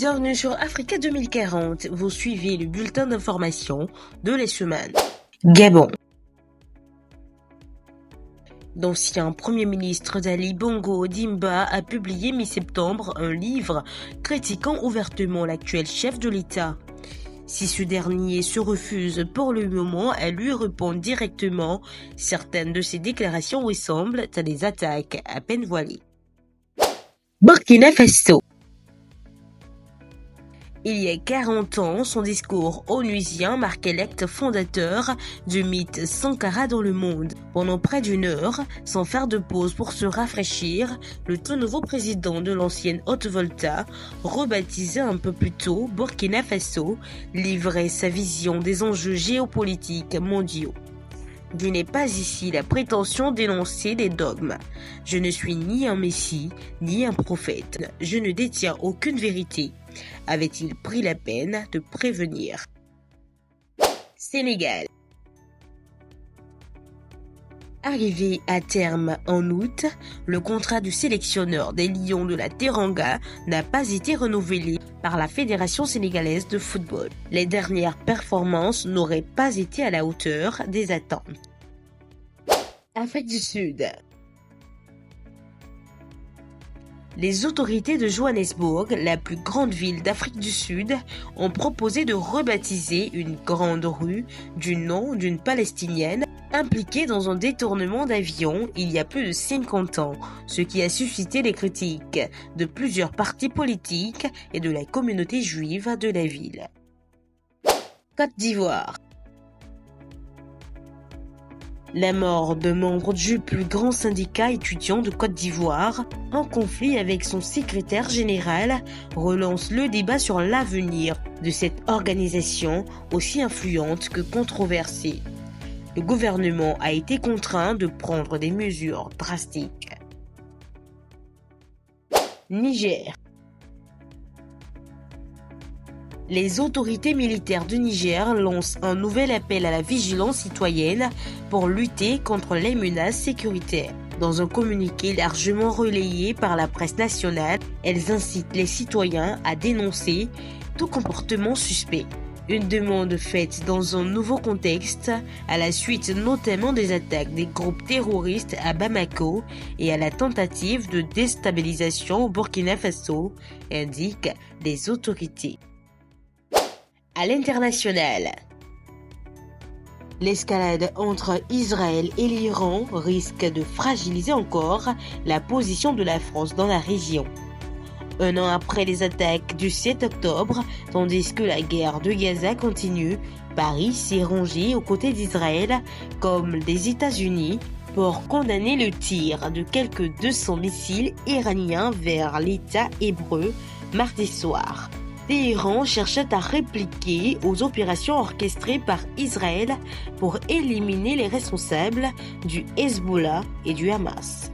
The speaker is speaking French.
Bienvenue sur Africa 2040, vous suivez le bulletin d'information de la semaine. Gabon. L'ancien Premier ministre d'Ali Bongo Ondimba a publié mi-septembre un livre critiquant ouvertement l'actuel chef de l'État. Si ce dernier se refuse pour le moment à lui répondre directement, certaines de ses déclarations ressemblent à des attaques à peine voilées. Burkina Faso. Il y a 40 ans, son discours onusien marquait l'acte fondateur du mythe Sankara dans le monde. Pendant près d'une heure, sans faire de pause pour se rafraîchir, le tout nouveau président de l'ancienne Haute-Volta, rebaptisé un peu plus tôt Burkina Faso, livrait sa vision des enjeux géopolitiques mondiaux. Il n'est pas ici la prétention d'énoncer des dogmes. Je ne suis ni un messie, ni un prophète. Je ne détiens aucune vérité. Avait-il pris la peine de prévenir? Sénégal. Arrivé à terme en août, le contrat du sélectionneur des Lions de la Teranga n'a pas été renouvelé par la Fédération sénégalaise de football. Les dernières performances n'auraient pas été à la hauteur des attentes. Afrique du Sud. Les autorités de Johannesburg, la plus grande ville d'Afrique du Sud, ont proposé de rebaptiser une grande rue du nom d'une Palestinienne impliquée dans un détournement d'avion il y a plus de 50 ans, ce qui a suscité les critiques de plusieurs partis politiques et de la communauté juive de la ville. Côte d'Ivoire. La mort de membre du plus grand syndicat étudiant de Côte d'Ivoire, en conflit avec son secrétaire général, relance le débat sur l'avenir de cette organisation aussi influente que controversée. Le gouvernement a été contraint de prendre des mesures drastiques. Niger. Les autorités militaires du Niger lancent un nouvel appel à la vigilance citoyenne pour lutter contre les menaces sécuritaires. Dans un communiqué largement relayé par la presse nationale, elles incitent les citoyens à dénoncer tout comportement suspect. Une demande faite dans un nouveau contexte, à la suite notamment des attaques des groupes terroristes à Bamako et à la tentative de déstabilisation au Burkina Faso, indiquent les autorités. À l'international. L'escalade entre Israël et l'Iran risque de fragiliser encore la position de la France dans la région. Un an après les attaques du 7 octobre, tandis que la guerre de Gaza continue, Paris s'est rangé aux côtés d'Israël comme des États-Unis pour condamner le tir de quelques 200 missiles iraniens vers l'État hébreu mardi soir. Téhéran cherchait à répliquer aux opérations orchestrées par Israël pour éliminer les responsables du Hezbollah et du Hamas.